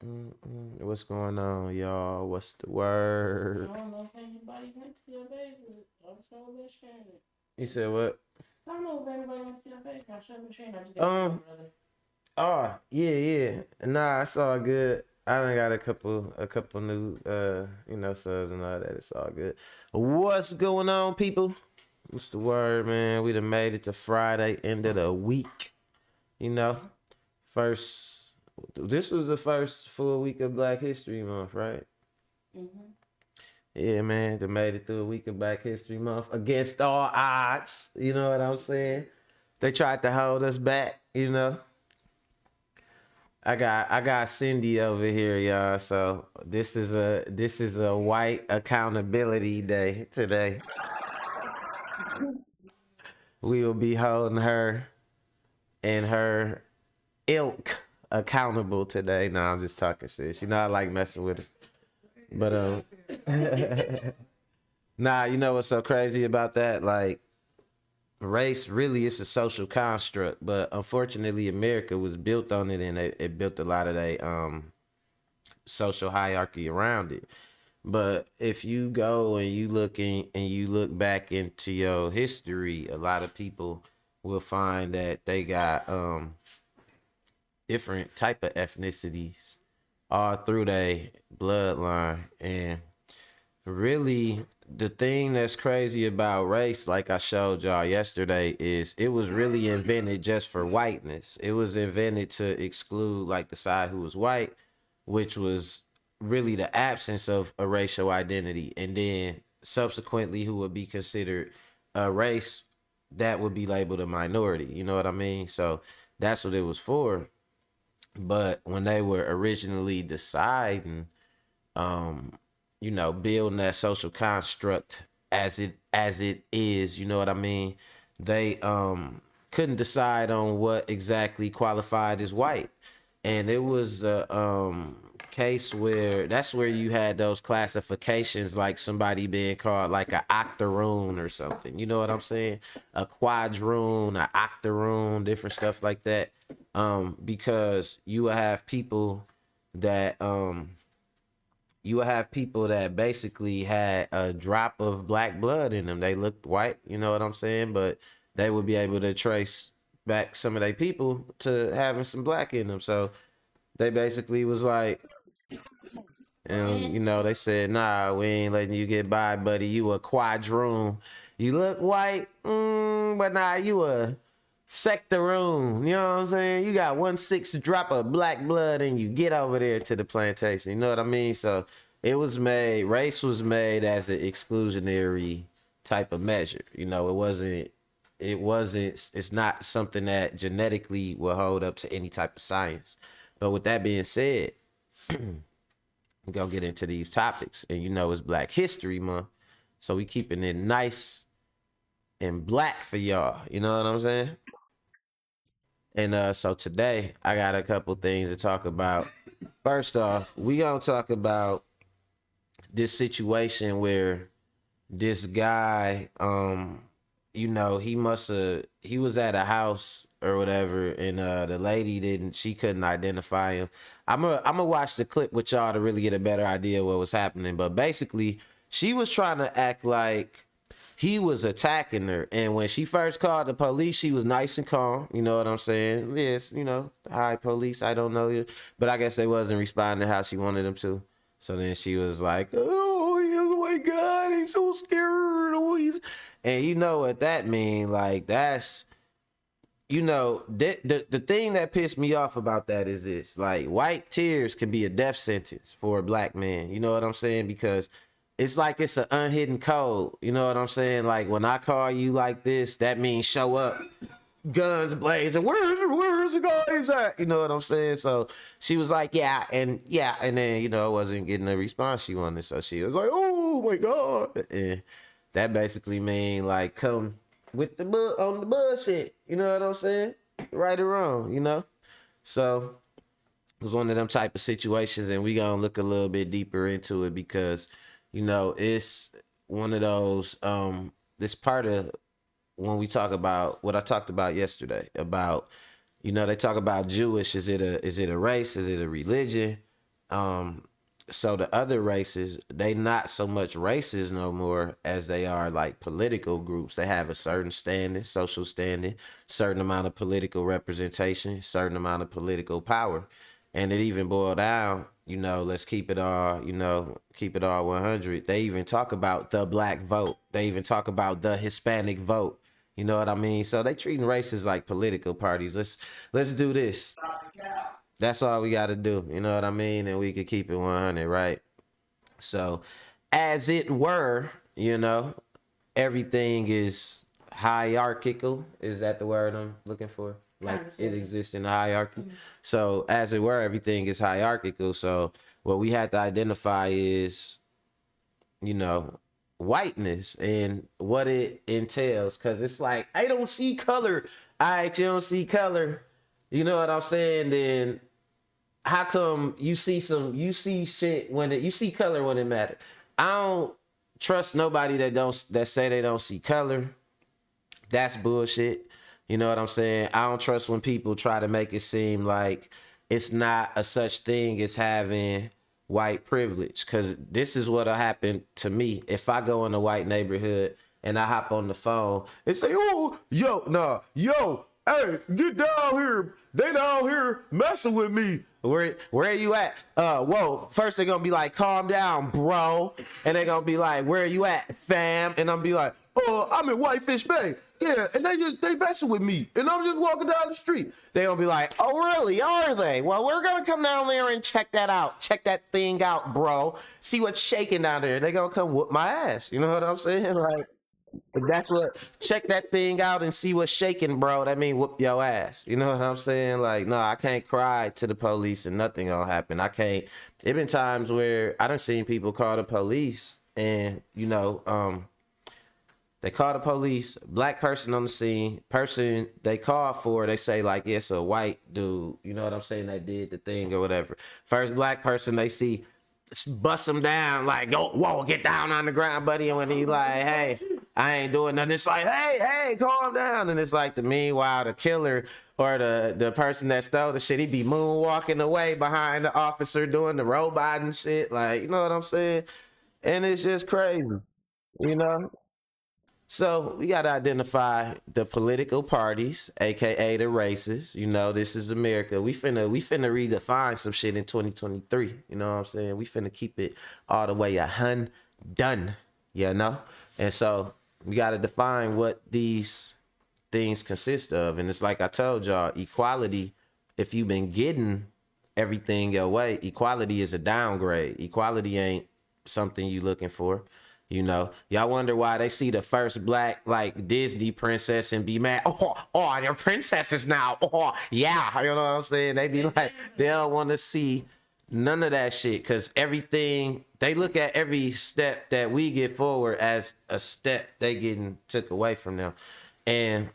What's going on, y'all? What's the word? I don't know if anybody went to your basement. I'm so ashamed. You said what? I don't know if anybody went to your basement. I'm so ashamed. I just got Um. my brother. Oh, yeah. Nah, it's all good. I done got a couple new, subs and all that. It's all good. What's going on, people? What's the word, man? We done made it to Friday, end of the week. You know, first. This was the first full week of Black History Month, right? Mm-hmm. Yeah, man, they made it through a week of Black History Month against all odds. You know what I'm saying? They tried to hold us back, you know. I got Cindy over here, y'all. So this is a white accountability day today. We will be holding her and her ilk accountable today. No, I'm just talking shit. You know I like messing with her. But nah, you know what's so crazy about that? Like, race really is a social construct, but unfortunately America was built on it, and it built a lot of a social hierarchy around it. But if you go and you look back into your history, a lot of people will find that they got different type of ethnicities all through their bloodline. And really, the thing that's crazy about race, like I showed y'all yesterday, is it was really invented just for whiteness. It was invented to exclude like the side who was white, which was really the absence of a racial identity, and then subsequently who would be considered a race that would be labeled a minority. You know what I mean? So that's what it was for. But when they were originally deciding, building that social construct as it is, you know what I mean? They couldn't decide on what exactly qualified as white. And it was a case where that's where you had those classifications, like somebody being called like a octoroon or something. You know what I'm saying? A quadroon, a octoroon, different stuff like that. Because that you would have people that basically had a drop of black blood in them. They looked white, you know what I'm saying? But they would be able to trace back some of their people to having some black in them. So they basically was like, and they said, nah, we ain't letting you get by, buddy. You a quadroon. You look white, but nah, you a sectoroon. You know what I'm saying? You got 1/6 drop of black blood and you get over there to the plantation. You know what I mean? So race was made as an exclusionary type of measure. You know, it's not something that genetically will hold up to any type of science. But with that being said, we're gonna get into these topics. And it's Black History Month. So we keeping it nice and black for y'all. You know what I'm saying? And so today I got a couple things to talk about. First off, we gonna talk about this situation where this guy, he was at a house or whatever, and the lady she couldn't identify him. I'm gonna watch the clip with y'all to really get a better idea of what was happening. But basically, she was trying to act like he was attacking her, and when she first called the police, she was nice and calm. You know what I'm saying? Yes, hi police, I don't know you, but I guess they wasn't responding how she wanted them to. So then she was like, "Oh my God, I'm so scared." And you know what that mean? Like that's the thing that pissed me off about that is this: like white tears can be a death sentence for a black man. You know what I'm saying? Because it's like it's an unhidden code. You know what I'm saying? Like when I call you like this, that means show up, guns blazing. Where's the guys at? You know what I'm saying? So she was like, yeah, and then wasn't getting the response she wanted. So she was like, oh my God, and that basically mean like come with on the bullshit. You know what I'm saying? Right or wrong, So it was one of them type of situations, and we gonna look a little bit deeper into it because it's one of those this part of when we talk about what I talked about yesterday about they talk about Jewish. Is it a race? Is it a religion? So the other races, they not so much races no more as they are like political groups. They have a certain standing, social standing, certain amount of political representation, certain amount of political power. And it even boiled down, let's keep it all, keep it all 100. They even talk about the black vote. They even talk about the Hispanic vote. You know what I mean? So they treating races like political parties. Let's do this. That's all we got to do. You know what I mean? And we could keep it 100, right? So, as it were, everything is hierarchical. Is that the word I'm looking for? Like it exists in a hierarchy. Mm-hmm. So, as it were, everything is hierarchical. So, what we have to identify is, whiteness and what it entails. Because it's like, I don't see color. All right, you don't see color. You know what I'm saying? Then how come you see shit you see color when it matters? I don't trust nobody that say they don't see color. That's bullshit. You know what I'm saying? I don't trust when people try to make it seem like it's not a such thing as having white privilege. Cause this is what'll happen to me if I go in a white neighborhood and I hop on the phone and say, oh, yo, hey, get down here. They down here messing with me. Where are you at? Whoa. First they're gonna be like, calm down, bro. And they're gonna be like, where are you at, fam? And I'm be like, oh, I'm in Whitefish Bay. Yeah, and they messing with me. And I'm just walking down the street. They gonna be like, oh, really? Are they? Well, we're gonna come down there and check that out. Check that thing out, bro. See what's shaking down there. They gonna come whoop my ass. You know what I'm saying? Like, that's what, check that thing out and see what's shaking, bro. That mean whoop your ass. You know what I'm saying? Like, no, I can't cry to the police and nothing gonna happen. I can't. It been times where I done seen people call the police and, they call the police, black person on the scene, person they call for, they say like, yes, a white dude, you know what I'm saying, that did the thing or whatever. First black person they see, bust him down, like, go, whoa, get down on the ground, buddy. And when he like, hey, I ain't doing nothing, it's like, hey, calm down. And it's like, meanwhile, the killer or the person that stole the shit, he be moonwalking away behind the officer doing the robot and shit. Like, you know what I'm saying? And it's just crazy, you know? So we got to identify the political parties, aka the races. This is America. We finna redefine some shit in 2023. You know what I'm saying? We finna keep it all the way done. And so we got to define what these things consist of. And it's like I told y'all, equality. If you've been getting everything your way, equality is a downgrade. Equality ain't something you looking for. Y'all wonder why they see the first black like Disney princess and be mad. Oh, they're princesses now. Oh, yeah. You know what I'm saying? They be like, they don't want to see none of that shit because everything, they look at every step that we get forward as a step they getting took away from them. And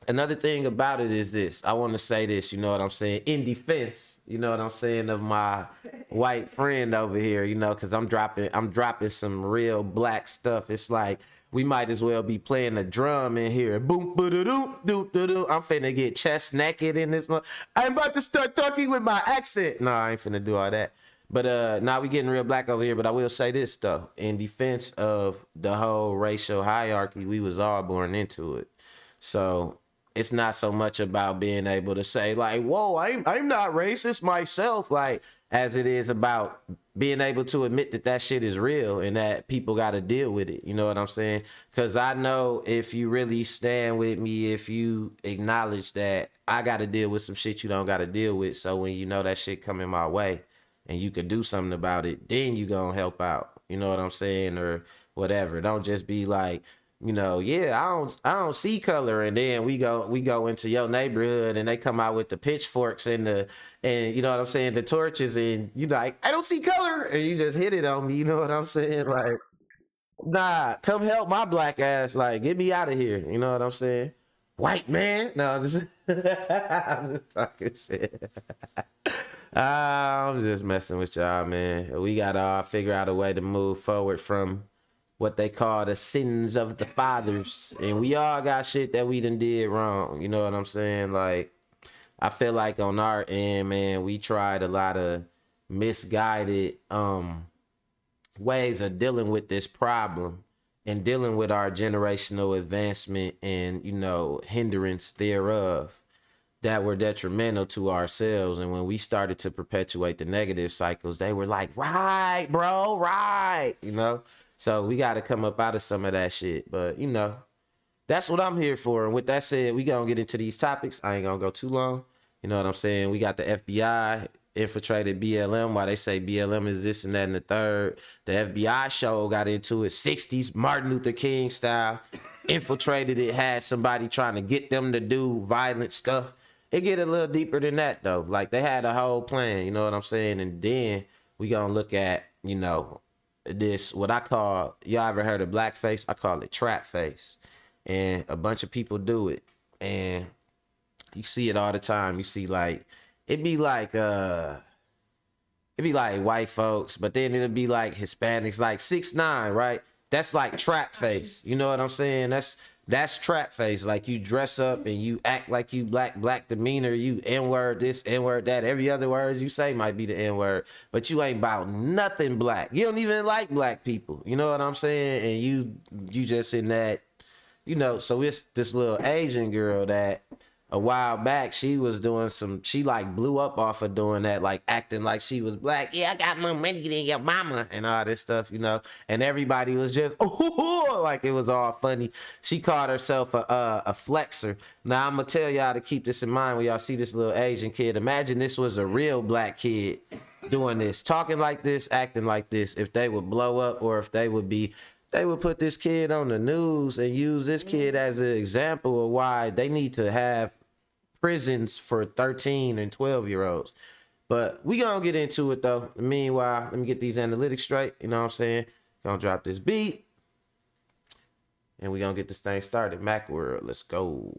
another thing about it is this. I want to say this, you know what I'm saying? In defense, you know what I'm saying, of my white friend over here, because I'm dropping some real black stuff. It's like we might as well be playing the drum in here. Boom, ba-da-doo, doo-doo-doo. I'm finna get chest naked in this one. I'm about to start talking with my accent. No, I ain't finna do all that. But now we getting real black over here. But I will say this though, in defense of the whole racial hierarchy, we was all born into it. So it's not so much about being able to say like, whoa, I'm not racist myself, like, as it is about being able to admit that shit is real and that people got to deal with it. You know what I'm saying? Because I know if you really stand with me, if you acknowledge that I got to deal with some shit you don't got to deal with. So when you know that shit coming my way and you could do something about it, then you gonna help out. You know what I'm saying? Or whatever. Don't just be like, yeah, I don't see color, and then we go into your neighborhood and they come out with the pitchforks and you know what I'm saying, the torches, and you like, I don't see color, and you just hit it on me. You know what I'm saying? Like, nah, come help my black ass. Like, get me out of here. You know what I'm saying? White man. No, I'm just talking shit. I'm just messing with y'all, man. We gotta figure out a way to move forward from what they call the sins of the fathers. And we all got shit that we done did wrong. You know what I'm saying? Like, I feel like on our end, man, we tried a lot of misguided ways of dealing with this problem and dealing with our generational advancement and, you know, hindrance thereof that were detrimental to ourselves. And when we started to perpetuate the negative cycles, they were like, right, bro, right, you know? So we got to come up out of some of that shit. But, you know, that's what I'm here for. And with that said, we going to get into these topics. I ain't going to go too long. You know what I'm saying? We got the FBI infiltrated BLM. Why they say BLM is this and that and the third. The FBI show got into it, 60s Martin Luther King style. Infiltrated it, had somebody trying to get them to do violent stuff. It get a little deeper than that though. Like they had a whole plan, you know what I'm saying? And then we gonna look at, you know, this, what I call, y'all ever heard of blackface? I call it TRAPFACE. And a bunch of people do it. And you see it all the time. You see like, it'd be like white folks, but then it'll be like Hispanics, like 6ix9ine, right? That's like TRAPFACE. You know what I'm saying? That's TRAPFACE. Like you dress up and you act like you black demeanor, you N-word this, N-word that. Every other word you say might be the N-word, but you ain't about nothing black. You don't even like black people. You know what I'm saying? And you just in that, you know, so it's this little Asian girl that a while back, she was doing she like blew up off of doing that, like acting like she was black. Yeah, I got more money than your mama and all this stuff, you know. And everybody was just, like it was all funny. She called herself a flexer. Now, I'm going to tell y'all to keep this in mind when y'all see this little Asian kid. Imagine this was a real black kid doing this, talking like this, acting like this, if they would blow up or if they would put this kid on the news and use this kid as an example of why they need to have prisons for 13 and 12-year-olds. But we gonna get into it though. Meanwhile, let me get these analytics straight. You know what I'm saying? Gonna drop this beat. And we gonna get this thing started. Mac World, let's go.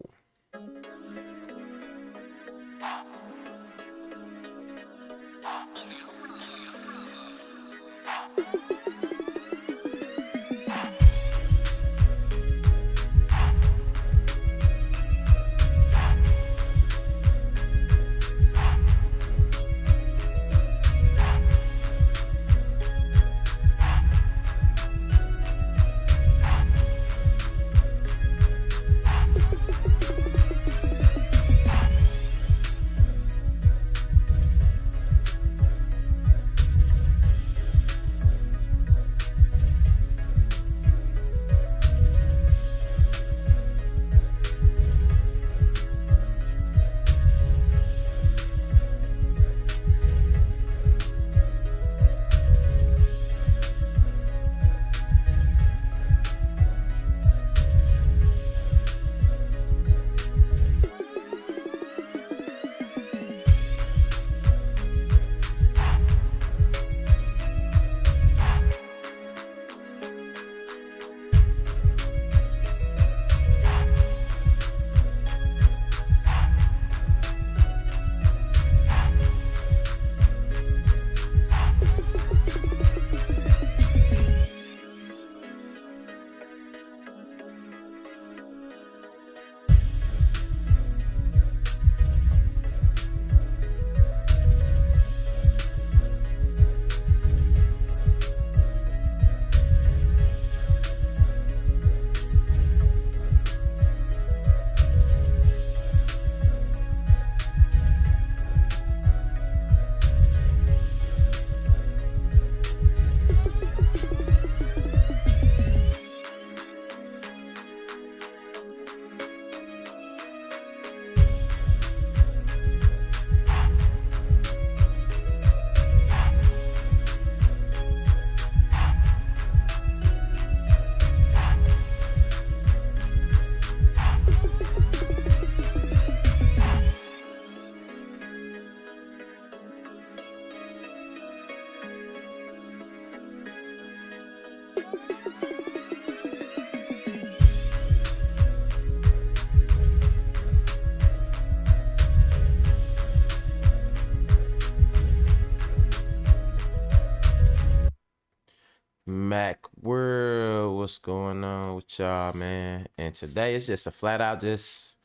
Mac World, what's going on with y'all, man? And today it's just a flat out just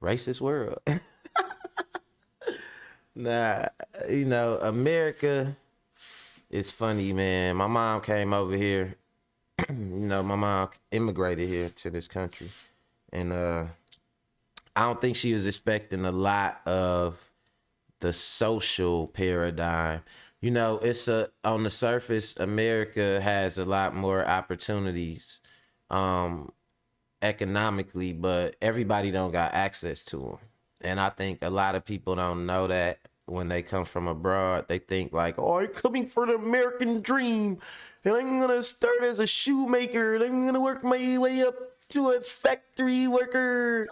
racist world. Nah, you know, America it's funny, man. My mom came over here. My mom immigrated here to this country, and I don't think she was expecting a lot of the social paradigm. It's on the surface, America has a lot more opportunities economically, but everybody don't got access to them. And I think a lot of people don't know that when they come from abroad. They think like, oh, I'm coming for the American dream, and I'm gonna start as a shoemaker, and I'm gonna work my way up to a factory worker.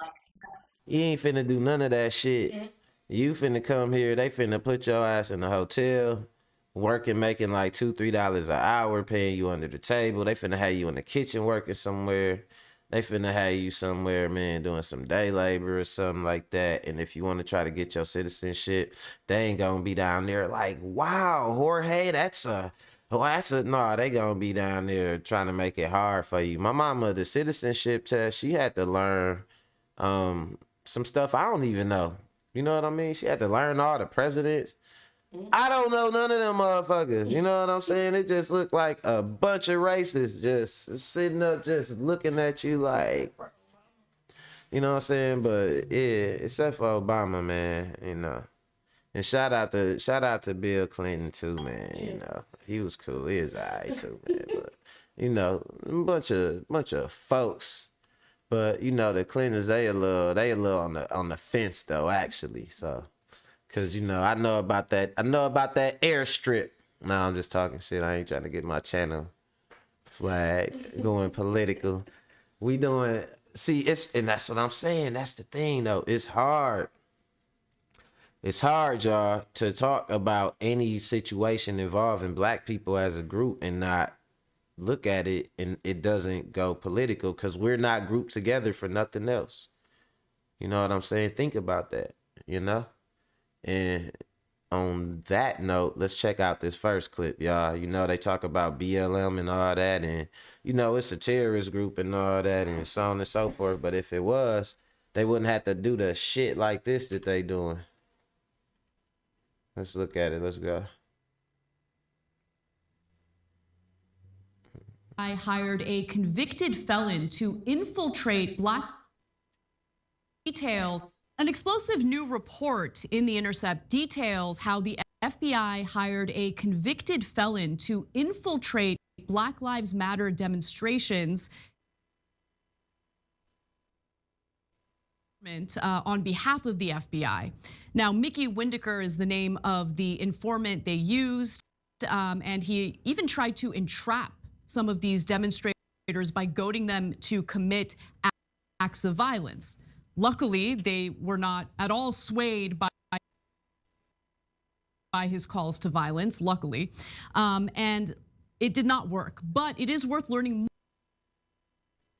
You ain't finna do none of that shit. You finna come here, they finna put your ass in a hotel, working, making like $2-3 an hour, paying you under the table. They finna have you in the kitchen working somewhere. They finna have you somewhere, man, doing some day labor or something like that. And if you want to try to get your citizenship, they ain't gonna be down there like, wow, Jorge, no, they gonna be down there trying to make it hard for you. My mama, the citizenship test, she had to learn some stuff I don't even know. You know what I mean? She had to learn all the presidents. I don't know none of them motherfuckers. You know what I'm saying? It just looked like a bunch of racists just sitting up, just looking at you like, you know what I'm saying? But yeah, except for Obama, man, And shout out to Bill Clinton too, man. He was cool. He was alright too, man. But a bunch of folks. But the Clintons, they a little on the fence though, actually. So. Cause I know about that airstrip. No, I'm just talking shit. I ain't trying to get my channel flagged, going political. And that's what I'm saying. That's the thing though. It's hard. It's hard, y'all, to talk about any situation involving black people as a group and not look at it and it doesn't go political, because we're not grouped together for nothing else. You know what I'm saying? Think about that, And on that note, let's check out this first clip, y'all. They talk about BLM and all that, and it's a terrorist group and all that, and so on and so forth. But if it was, they wouldn't have to do the shit like this that they doing. Let's look at it. Let's go. I hired a convicted felon to infiltrate black details. An explosive new report in The Intercept details how the FBI hired a convicted felon to infiltrate Black Lives Matter demonstrations on behalf of the FBI. Now, Mickey Windecker is the name of the informant they used, and he even tried to entrap some of these demonstrators by goading them to commit acts of violence. Luckily, they were not at all swayed by his calls to violence, luckily. And it did not work, but it is worth learning more.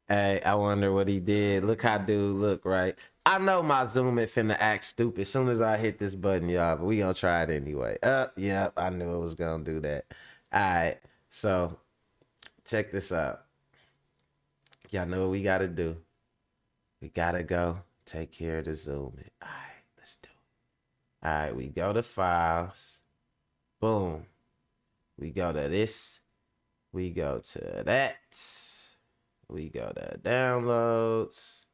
Hey, I wonder what he did. Look how dude look, right? I know my Zoom is finna act stupid as soon as I hit this button, y'all, but we gonna try it anyway. Yep, I knew it was gonna do that. All right, so check this out. Y'all know what we gotta do. We gotta go take care of the Zoom. All right, let's do it. All right, we go to files. Boom. We go to this. We go to that. We go to downloads.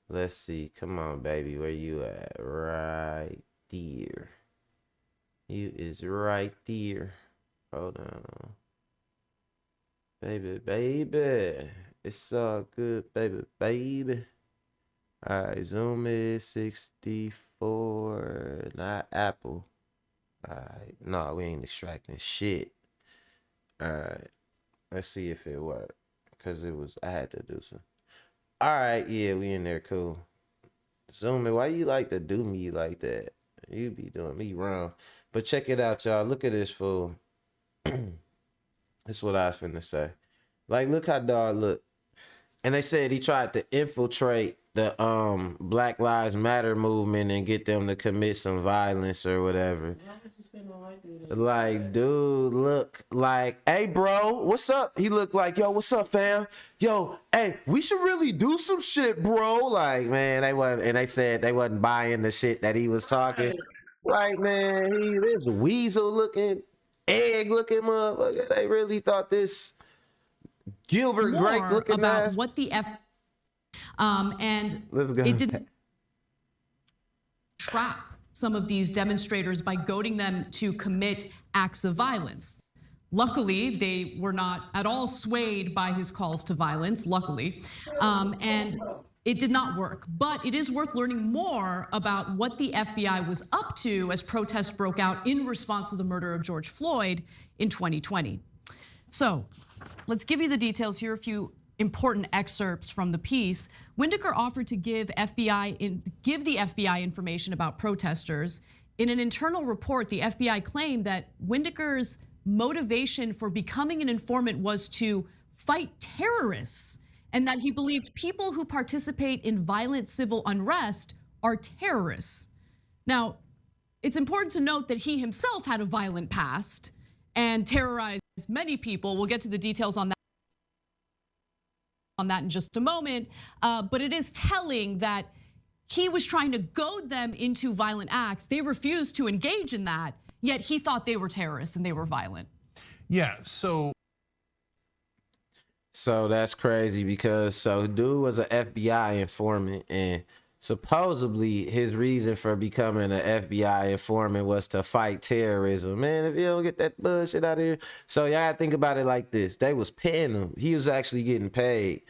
Let's see. Come on, baby. Where you at? Right there. You is right there. Hold on. Baby. It's all good, baby. All right, Zoom is 64, not Apple. All right, no, we ain't extracting shit. All right, let's see if it worked, cause I had to do some. All right, yeah, we in there, cool. Zoom in, why you like to do me like that? You be doing me wrong. But check it out, y'all. Look at this fool. That's what I was finna say. Like, look how dog look. And they said he tried to infiltrate the Black Lives Matter movement and get them to commit some violence or whatever. Like, dude, look like, hey, bro, what's up? He looked like, yo, what's up, fam? Yo, hey, we should really do some shit, bro. Like, man, they said they wasn't buying the shit that he was talking. Like, man, this weasel looking egg looking motherfucker. They really thought this Gilbert Grape More looking about ass. what the and Let's go. it did trap some of these demonstrators by goading them to commit acts of violence. Luckily, they were not at all swayed by his calls to violence, luckily, and it did not work. But it is worth learning more about what the FBI was up to as protests broke out in response to the murder of George Floyd in 2020. So let's give you the details. Here are a few important excerpts from the piece. Windecker offered to give the FBI information about protesters. In an internal report, the FBI claimed that Windecker's motivation for becoming an informant was to fight terrorists, and that he believed people who participate in violent civil unrest are terrorists. Now, it's important to note that he himself had a violent past and terrorized many people. We'll get to the details on that in just a moment. But it is telling that he was trying to goad them into violent acts. They refused to engage in that, yet he thought they were terrorists and they were violent. Yeah, so that's crazy because dude was an FBI informant, and supposedly his reason for becoming an FBI informant was to fight terrorism. Man, if you don't get that bullshit out of here. So y'all gotta think about it like this. They was paying him. He was actually getting paid.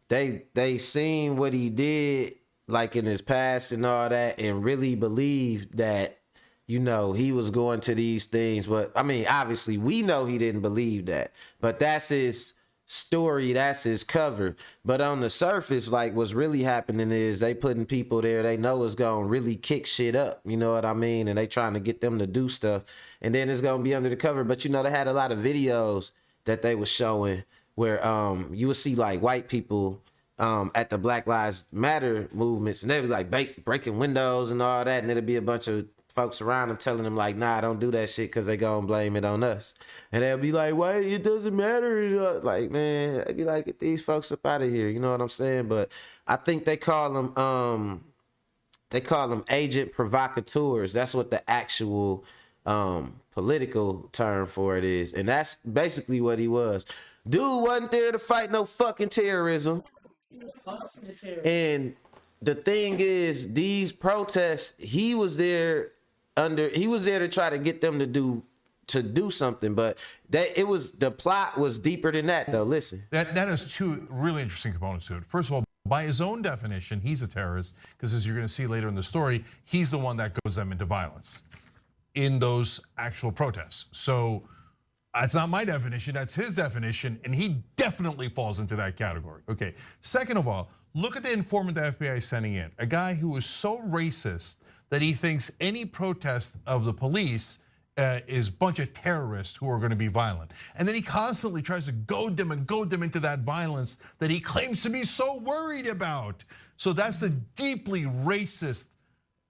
They seen what he did like in his past and all that, and really believed that, you know, he was going to these things. But I mean, obviously we know he didn't believe that, but that's his story, that's his cover. But on the surface, like, what's really happening is they putting people there they know is gonna really kick shit up, you know what I mean? And they trying to get them to do stuff, and then it's gonna be under the cover. But you know, they had a lot of videos that they was showing where you would see like white people at the Black Lives Matter movements, and they was like breaking windows and all that, and it'd be a bunch of folks around them telling them like, nah, don't do that shit because they gonna blame it on us. And they'll be like, why, it doesn't matter. Like, man, I'd be like, get these folks up out of here, you know what I'm saying? But I think they call them agent provocateurs. That's what the actual political term for it is. And that's basically what he was. Dude wasn't there to fight no fucking terrorism. And the thing is, these protests, he was there to try to get them to do something, but the plot was deeper than that though. Listen. that has two really interesting components to it. First of all, by his own definition, he's a terrorist, because as you're gonna see later in the story, he's the one that goes them into violence in those actual protests. So that's not my definition, that's his definition, and he definitely falls into that category. Okay, second of all, look at the informant the FBI is sending in. A guy who is so racist that he thinks any protest of the police is a bunch of terrorists who are gonna be violent. And then he constantly tries to goad them into that violence that he claims to be so worried about. So that's a deeply racist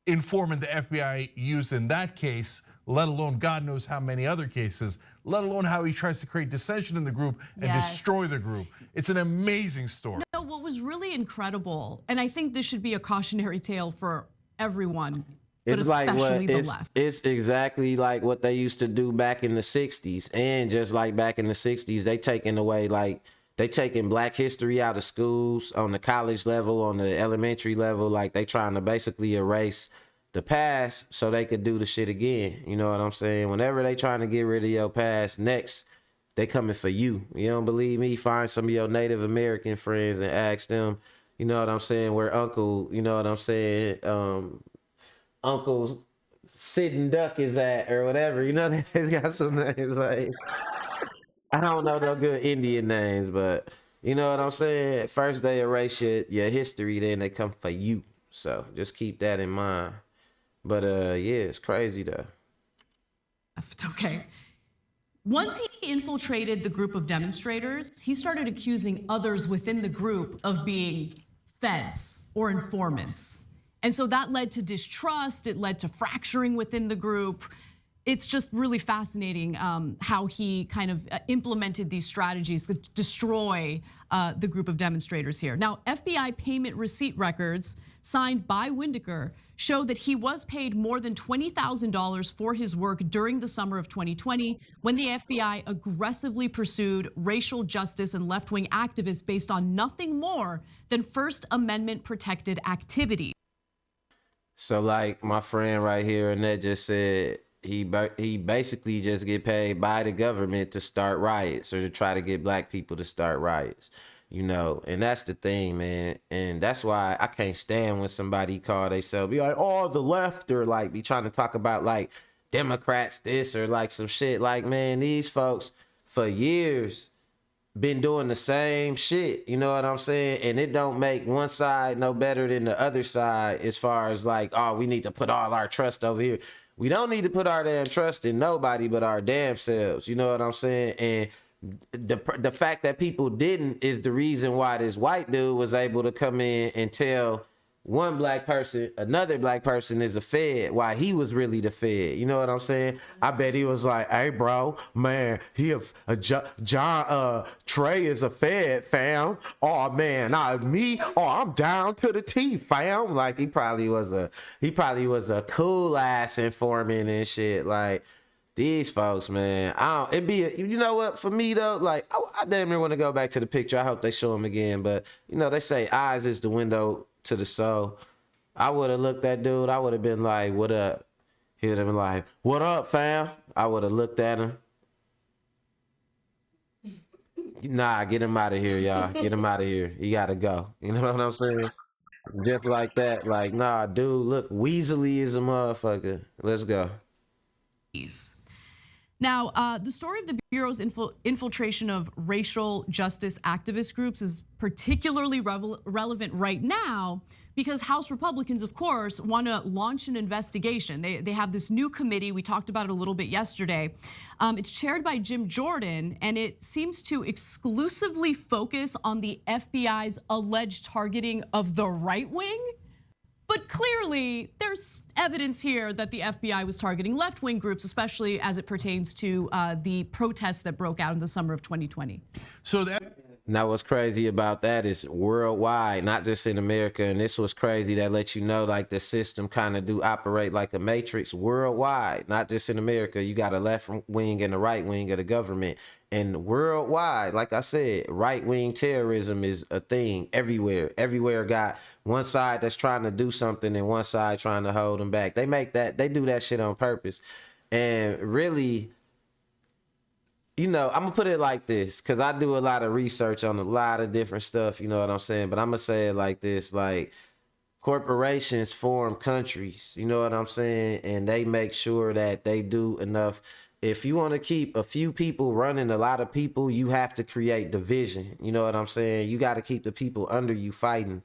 informant the FBI used in that case, let alone God knows how many other cases, let alone how he tries to create dissension in the group and destroy the group. It's an amazing story. No, what was really incredible, and I think this should be a cautionary tale for everyone, but especially the left. It's exactly like what they used to do back in the 60s. And just like back in the 60s, they taking Black history out of schools on the college level, on the elementary level. Like, they trying to basically erase the past so they could do the shit again. You know what I'm saying? Whenever they trying to get rid of your past, next they coming for you. You don't believe me? Find some of your Native American friends and ask them, you know what I'm saying, where Uncle, you know what I'm saying, Uncle Sitting Duck is at, or whatever. You know, they got some names like, I don't know no good Indian names, but you know what I'm saying? First they erase your history, then they come for you. So just keep that in mind. But yeah, it's crazy though. Okay. Once he infiltrated the group of demonstrators, he started accusing others within the group of being feds or informants. And so that led to distrust, it led to fracturing within the group. It's just really fascinating how he kind of implemented these strategies to destroy the group of demonstrators here. Now, FBI payment receipt records signed by Windecker show that he was paid more than $20,000 for his work during the summer of 2020 when the FBI aggressively pursued racial justice and left-wing activists based on nothing more than First Amendment protected activity. So like my friend right here, Annette just said, he basically just get paid by the government to start riots or to try to get black people to start riots, you know, and that's the thing, man. And that's why I can't stand when somebody call themselves, be like, oh, the left, or like be trying to talk about like Democrats this or like some shit. Like, man, these folks for years been doing the same shit, you know what I'm saying? And it don't make one side no better than the other side as far as like, oh, we need to put all our trust over here. We don't need to put our damn trust in nobody but our damn selves, you know what I'm saying? And the fact that people didn't is the reason why this white dude was able to come in and tell one black person, another black person is a fed, while he was really the fed. You know what I'm saying? I bet he was like, hey, bro, man, John Trey is a fed, fam. Oh, man, not me. Oh, I'm down to the teeth, fam. Like, he probably was a cool ass informant and shit. Like, these folks, man, you know what, for me though, like, I damn near want to go back to the picture. I hope they show him again. But, you know, they say eyes is the window to the soul. I would have looked at dude. I would have been like, what up? He would have been like, what up, fam? I would have looked at him. Nah, get him out of here, y'all. Get him out of here. He got to go. You know what I'm saying? Just like that. Like, nah, dude, look, Weasley is a motherfucker. Let's go. Now, the story of the Bureau's infiltration of racial justice activist groups is particularly relevant right now because House Republicans, of course, want to launch an investigation. They have this new committee. We talked about it a little bit yesterday. It's chaired by Jim Jordan, and it seems to exclusively focus on the FBI's alleged targeting of the right wing. But clearly, there's evidence here that the FBI was targeting left-wing groups, especially as it pertains to the protests that broke out in the summer of 2020. So that. Now, what's crazy about that is worldwide, not just in America. And this was crazy that lets you know, like, the system kind of do operate like a matrix worldwide, not just in America. You got a left wing and a right wing of the government. And worldwide, like I said, right-wing terrorism is a thing everywhere. Everywhere got one side that's trying to do something and one side trying to hold them back. They do that shit on purpose. And really, you know, I'm gonna put it like this, because I do a lot of research on a lot of different stuff, you know what I'm saying? But I'm gonna say it like this, like, corporations form countries, you know what I'm saying? And they make sure that they do enough. If you want to keep a few people running a lot of people, you have to create division. You know what I'm saying? You got to keep the people under you fighting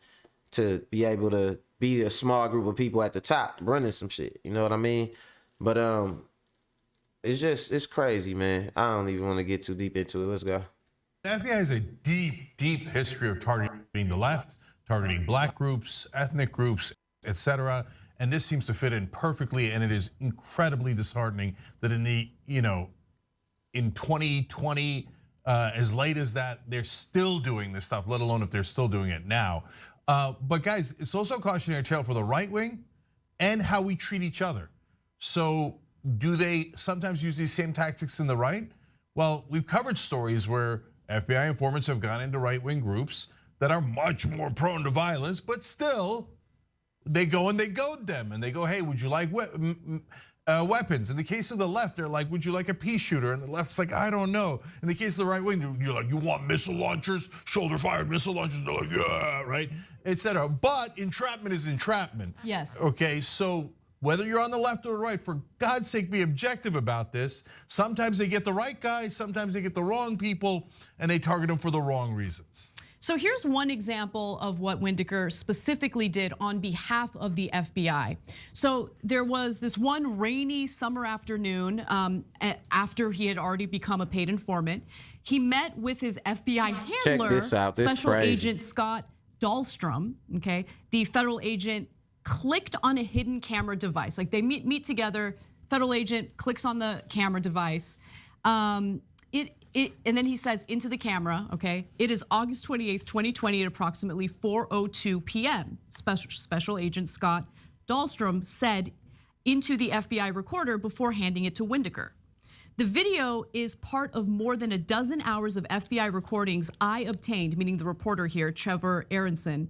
to be able to be a small group of people at the top running some shit. You know what I mean? But it's crazy, man. I don't even want to get too deep into it. Let's go. The FBI has a deep, deep history of targeting the left, targeting black groups, ethnic groups, etc. And this seems to fit in perfectly, and it is incredibly disheartening that in the, you know, in 2020, as late as that, they're still doing this stuff, let alone if they're still doing it now. But guys, it's also a cautionary tale for the right wing and how we treat each other. So do they sometimes use these same tactics in the right? Well, we've covered stories where FBI informants have gone into right-wing groups that are much more prone to violence, but still, they go and they goad them and they go, hey, would you like weapons? In the case of the left, they're like, would you like a pea shooter? And the left's like, I don't know. In the case of the right wing, you're like, you want missile launchers, shoulder fired missile launchers? They're like, yeah, right, etc. But entrapment is entrapment. Yes. Okay, so whether you're on the left or the right, for God's sake, be objective about this. Sometimes they get the right guys, sometimes they get the wrong people, and they target them for the wrong reasons. So here's one example of what Windecker specifically did on behalf of the FBI. So there was this one rainy summer afternoon after he had already become a paid informant. He met with his FBI handler, Check this out. This Special crazy. Agent Scott Dahlstrom, okay? The federal agent clicked on a hidden camera device. Like they meet together, federal agent clicks on the camera device. and then he says into the camera, okay, it is August 28th, 2020 at approximately 4:02 p.m. Special Agent Scott Dahlstrom said into the FBI recorder before handing it to Windecker. The video is part of more than a dozen hours of FBI recordings I obtained, meaning the reporter here, Trevor Aronson,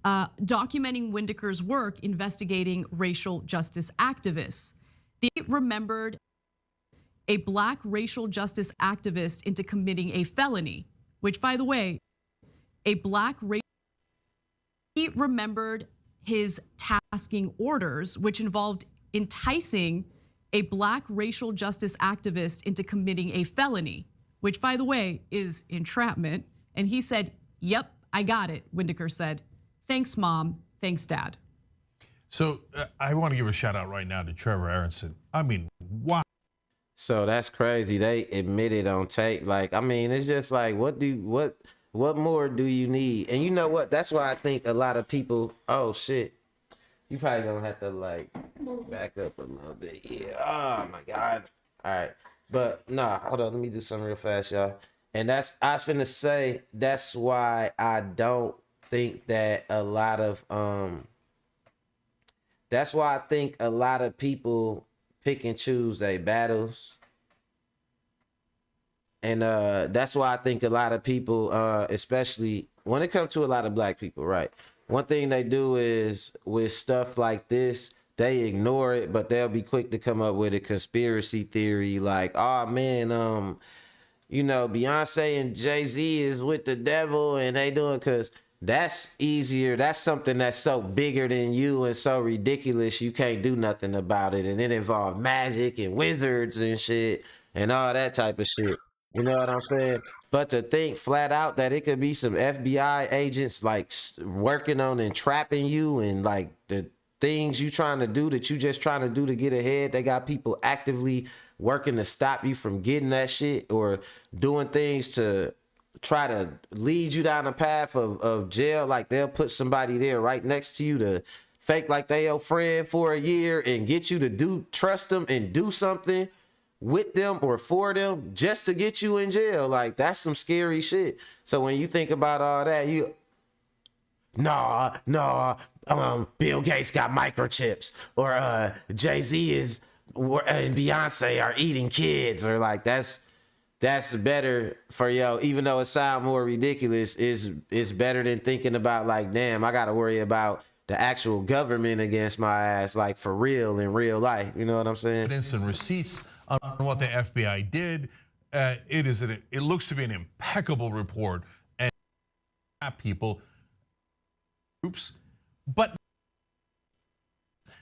documenting Windecker's work investigating racial justice activists. They remembered a black racial justice activist into committing a felony, which, by the way, he remembered his tasking orders, which involved enticing a black racial justice activist into committing a felony, which, by the way, is entrapment. And he said, "Yep, I got it," Windecker said. "Thanks, Mom. Thanks, Dad." So I want to give a shout out right now to Trevor Aronson. I mean, wow. So that's crazy. They admitted on tape. Like, I mean, it's just like, what more do you need? And you know what? That's why I think a lot of people, oh shit. You probably gonna have to like back up a little bit. Yeah. Oh my God. All right. But nah, hold on. Let me do something real fast, y'all. And I was finna say, that's why I don't think that a lot of that's why I think a lot of people pick and choose their battles. And that's why I think a lot of people, especially when it comes to a lot of black people, right? One thing they do is with stuff like this, they ignore it, but they'll be quick to come up with a conspiracy theory like, oh man, you know, Beyonce and Jay-Z is with the devil and they doing, cause that's easier. That's something that's so bigger than you and so ridiculous you can't do nothing about it. And it involves magic and wizards and shit and all that type of shit. You know what I'm saying? But to think flat out that it could be some FBI agents like working on entrapping you and like the things you trying to do that you just trying to do to get ahead, they got people actively working to stop you from getting that shit or doing things to try to lead you down a path of jail. Like they'll put somebody there right next to you to fake like they your friend for a year and get you to trust them and do something with them or for them just to get you in jail. Like that's some scary shit. So when you think about all that, Bill Gates got microchips or Jay-Z and Beyonce are eating kids, or like that's better for even though it sounds more ridiculous, is better than thinking about like, damn, I gotta worry about the actual government against my ass, like for real in real life. You know what I'm saying? Evidence and receipts on what the FBI did. It looks to be an impeccable report and people groups. But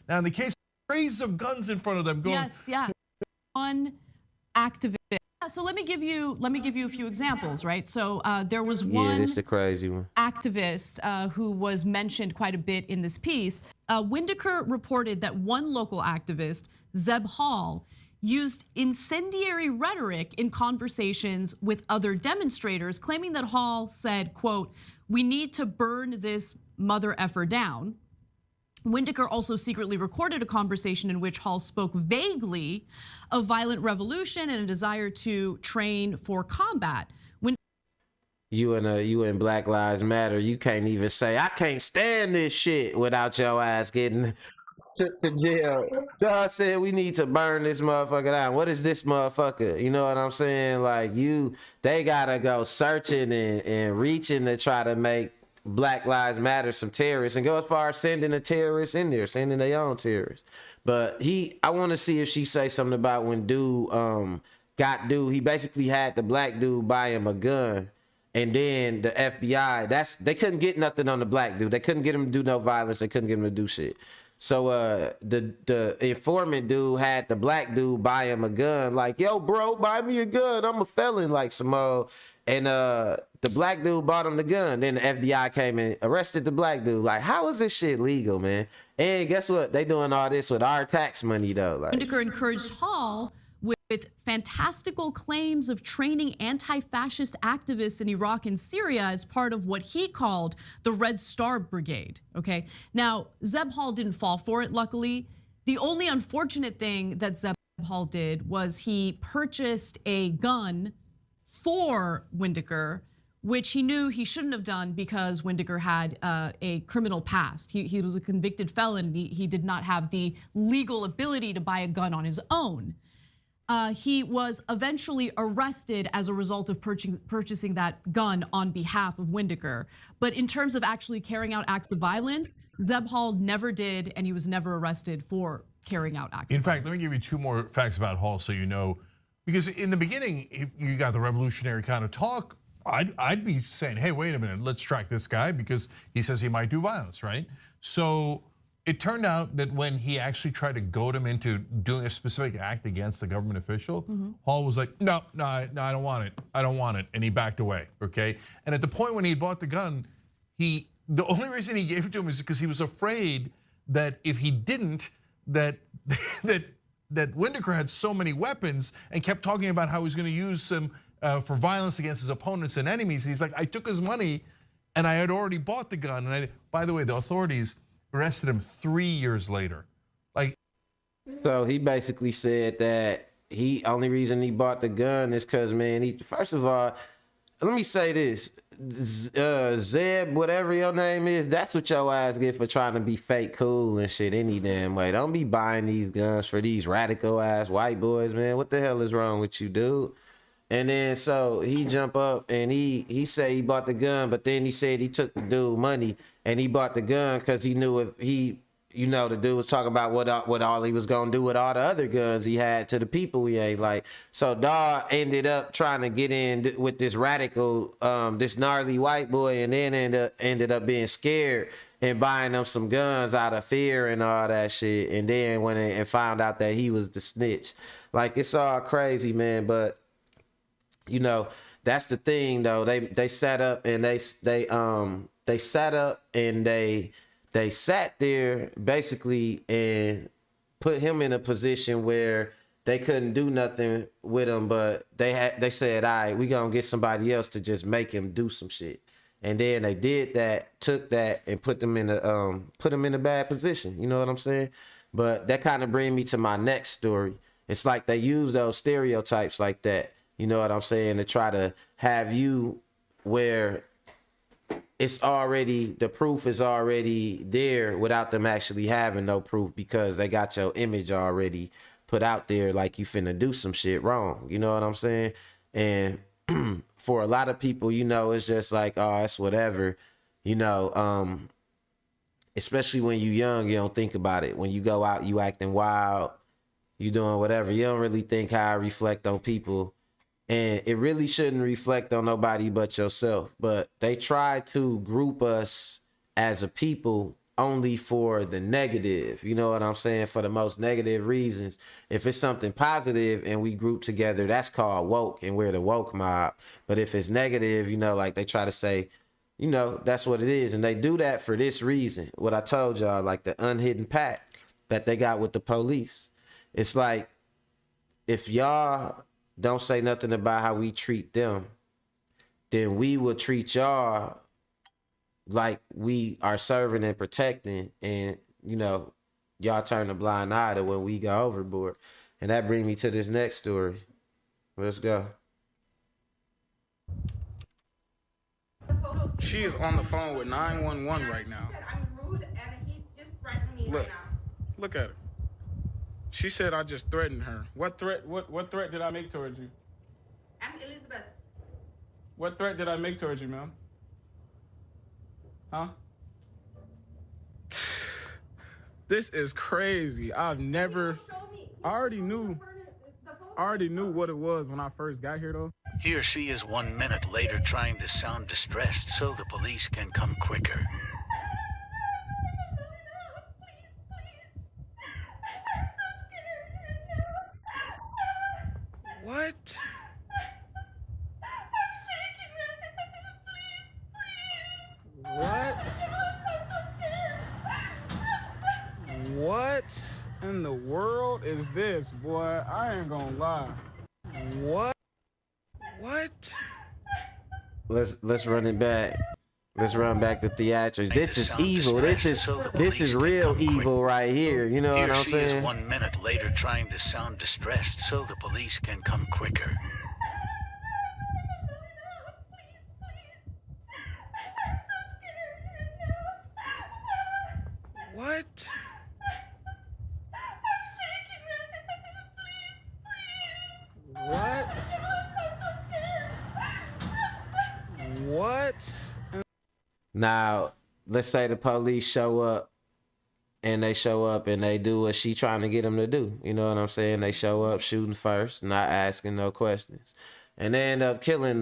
now in the case of rays of guns in front of them going. Yes, yeah. One activist. So let me give you a few examples, right? So there was one. Yeah, this is the crazy one. Activist who was mentioned quite a bit in this piece. Windecker reported that one local activist, Zeb Hall, used incendiary rhetoric in conversations with other demonstrators, claiming that Hall said, quote, "We need to burn this mother effer down." Windecker also secretly recorded a conversation in which Hall spoke vaguely of violent revolution and a desire to train for combat. You and Black Lives Matter, you can't even say, I can't stand this shit without your ass getting to jail. God said we need to burn this motherfucker down. What is this motherfucker? You know what I'm saying? Like they gotta go searching and reaching to try to make Black Lives Matter some terrorists and go as far as sending a terrorist in there, sending their own terrorists. But I want to see if she say something about when dude got dude. He basically had the black dude buy him a gun, and then the FBI, they couldn't get nothing on the black dude. They couldn't get him to do no violence. They couldn't get him to do shit. So the informant dude had the black dude buy him a gun, like, yo, bro, buy me a gun. I'm a felon, like some old. And the black dude bought him the gun. Then the FBI came and arrested the black dude. Like, how is this shit legal, man? And guess what? They doing all this with our tax money, though. Like, Windecker encouraged Hall with fantastical claims of training anti-fascist activists in Iraq and Syria as part of what he called the Red Star Brigade, okay? Now, Zeb Hall didn't fall for it, luckily. The only unfortunate thing that Zeb Hall did was he purchased a gun for Windecker, which he knew he shouldn't have done because Windecker had a criminal past. He was a convicted felon. He did not have the legal ability to buy a gun on his own. He was eventually arrested as a result of purchasing that gun on behalf of Windecker. But in terms of actually carrying out acts of violence, Zeb Hall never did, and he was never arrested for carrying out acts of violence. In fact, let me give you 2 more facts about Hall so you know. Because in the beginning, you got the revolutionary kind of talk. I'd be saying, hey, wait a minute, let's track this guy because he says he might do violence, right? So it turned out that when he actually tried to goad him into doing a specific act against the government official, Hall was like, no, I don't want it. I don't want it. And he backed away, okay? And at the point when he bought the gun, the only reason he gave it to him is because he was afraid that if he didn't, that Windecker had so many weapons and kept talking about how he's gonna use them for violence against his opponents and enemies. He's like, I took his money and I had already bought the gun. And by the way, the authorities arrested him 3 years later. So he basically said that only reason he bought the gun is because, man, first of all, let me say this. Zeb, whatever your name is, that's what your ass get for trying to be fake cool and shit any damn way. Don't be buying these guns for these radical ass white boys, man. What the hell is wrong with you, dude? And then so he jump up and he said he bought the gun, but then he said he took the dude money and he bought the gun because he knew if he, the dude was talking about what all he was gonna do with all the other guns he had to the people he ain't like. So dawg ended up trying to get in with this radical, this gnarly white boy, and then ended up being scared and buying them some guns out of fear and all that shit. And then went in and found out that he was the snitch. Like, it's all crazy, man. But that's the thing though. They sat up and they sat up and they sat there basically and put him in a position where they couldn't do nothing with him, but they said, all right, we gonna get somebody else to just make him do some shit. And then they did that, took that and put them in a bad position. You know what I'm saying? But that kind of brings me to my next story. It's like they use those stereotypes like that. You know what I'm saying? To try to have you where the proof is already there without them actually having no proof because they got your image already put out there like you finna do some shit wrong. You know what I'm saying? And for a lot of people, it's just like, oh, it's whatever, especially when you young, you don't think about it. When you go out, you acting wild, you doing whatever. You don't really think how I reflect on people. And it really shouldn't reflect on nobody but yourself. But they try to group us as a people only for the negative. You know what I'm saying? For the most negative reasons. If it's something positive and we group together, that's called woke, and we're the woke mob. But if it's negative, like they try to say, that's what it is. And they do that for this reason. What I told y'all, like the unhidden pact that they got with the police. It's like, if y'all don't say nothing about how we treat them, then we will treat y'all like we are serving and protecting, and y'all turn a blind eye to when we go overboard. And that brings me to this next story. Let's go. She is on the phone with 911 right now. I'm rude and he's just threatening me right now. Look at her. She said I just threatened her. What threat did I make towards you? I'm Elizabeth. What threat did I make towards you, ma'am? Huh? This is crazy. I already knew what it was when I first got here though. He or she is 1 minute later trying to sound distressed so the police can come quicker. What? What in the world is this, boy? I ain't gonna lie. What? Let's run it back. Let's run back to theatrics. This is evil. This is real evil right here. You know what I'm saying? She is 1 minute later trying to sound distressed so the police can come quicker. Now, let's say the police show up and they do what she trying to get them to do. You know what I'm saying? They show up shooting first, not asking no questions. And they end up killing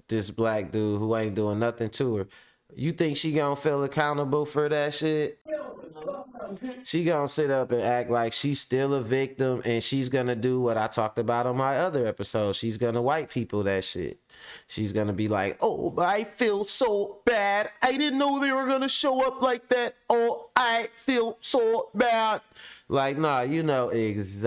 this black dude who ain't doing nothing to her. You think she gonna feel accountable for that shit? She gonna sit up and act like she's still a victim, and she's gonna do what I talked about on my other episode. She's gonna white people that shit. She's gonna be like, oh, I feel so bad. I didn't know they were gonna show up like that. Oh, I feel so bad. Like, nah, you know exactly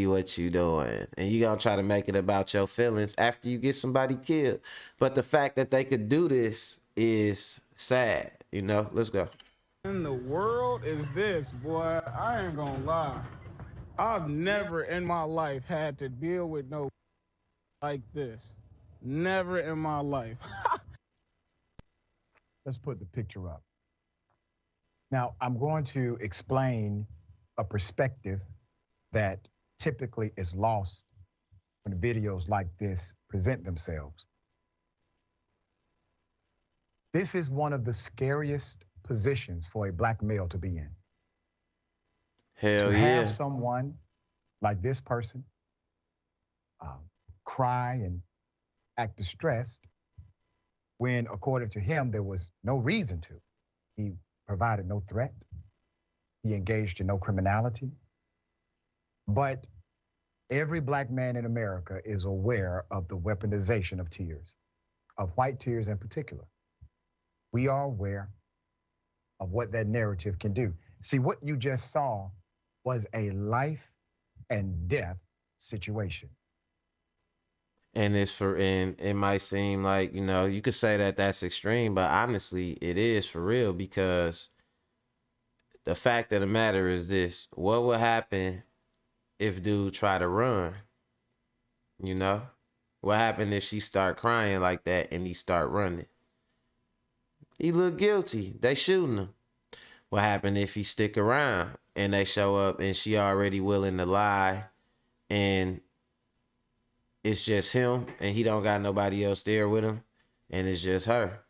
what you doing. And you gonna try to make it about your feelings after you get somebody killed. But the fact that they could do this is sad, you know? Let's go. In the world is this, boy? I ain't gonna lie. I've never in my life had to deal with no like this. Never in my life. Let's put the picture up. Now, I'm going to explain a perspective that typically is lost when videos like this present themselves. This is one of the scariest positions for a black male to be in. Hell to yeah. have someone like this person cry and act distressed when, according to him, there was no reason to. He provided no threat. He engaged in no criminality. But every black man in America is aware of the weaponization of tears, of white tears in particular. We are aware of what that narrative can do. See, what you just saw was a life and death situation. And it might seem like, you know, you could say that that's extreme, but honestly, it is for real, because the fact of the matter is this: what would happen if dude try to run? You know, what happened if she start crying like that and he start running? He look guilty. They shooting him. What happened if he stick around and they show up and she already willing to lie, and it's just him and he don't got nobody else there with him, and it's just her?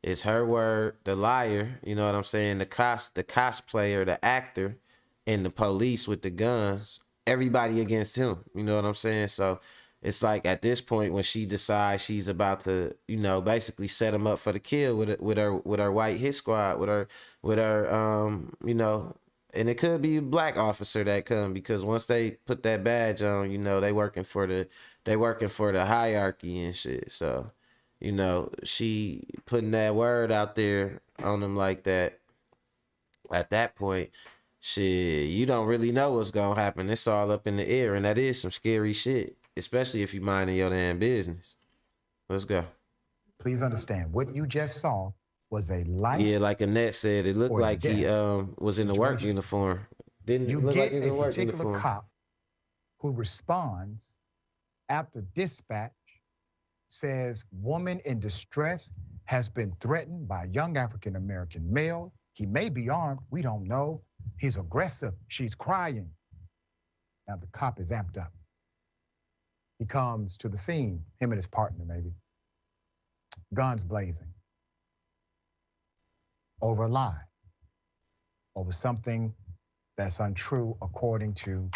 It's her word, the liar, you know what I'm saying? The cosplayer, the actor, and the police with the guns, everybody against him, you know what I'm saying? So it's like at this point when she decides she's about to, you know, basically set him up for the kill with her white hit squad, with her you know, and it could be a black officer that come, because once they put that badge on, you know, they working for the hierarchy and shit. So, you know, she putting that word out there on them like that. At that point, shit, you don't really know what's gonna happen. It's all up in the air, and that is some scary shit, especially if you minding your damn business. Let's go. Please understand, what you just saw was a life. Yeah, like Annette said, it looked like he was in the work uniform. Didn't you look get like he was in a the work particular uniform. cop who responds after dispatch says woman in distress has been threatened by a young African-American male. He may be armed, we don't know. He's aggressive, she's crying. Now the cop is amped up. He comes to the scene, him and his partner maybe, guns blazing, over a lie, over something that's untrue according to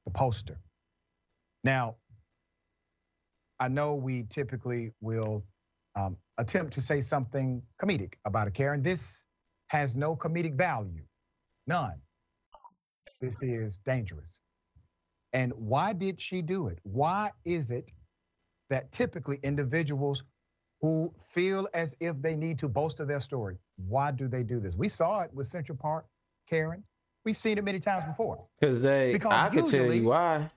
the poster. Now, I know we typically will attempt to say something comedic about a Karen. This has no comedic value, none. This is dangerous. And why did she do it? Why is it that typically individuals who feel as if they need to bolster their story, why do they do this? We saw it with Central Park, Karen. We've seen it many times before. I could tell you why.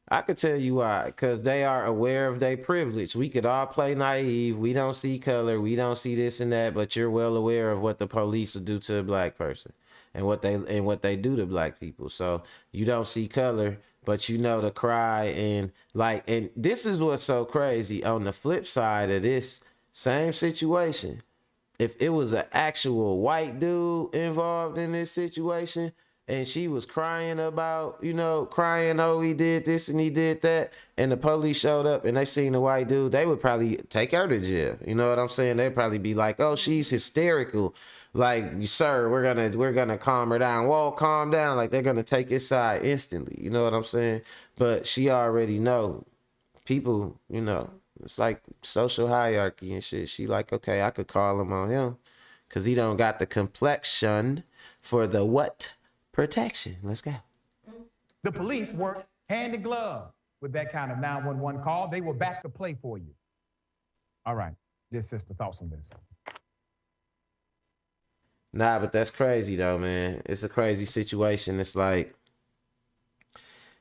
I could tell you why, because they are aware of their privilege. We could all play naive. We don't see color. We don't see this and that, but you're well aware of what the police will do to a black person and what they do to black people. So you don't see color, but you know the cry and this is what's so crazy. On the flip side of this same situation, if it was an actual white dude involved in this situation, and she was crying about, crying, oh, he did this and he did that, and the police showed up and they seen the white dude, they would probably take her to jail. You know what I'm saying? They'd probably be like, oh, she's hysterical. Like, sir, we're gonna calm her down. Whoa, calm down. Like, they're gonna take his side instantly. You know what I'm saying? But she already know. People, it's like social hierarchy and shit. She like, okay, I could call him on him because he don't got the complexion for the what? Protection. Let's go. The police work hand in glove with that kind of 911 call. They will back the play for you. All right. Just sister, thoughts on this? Nah, but that's crazy though, man. It's a crazy situation. It's like,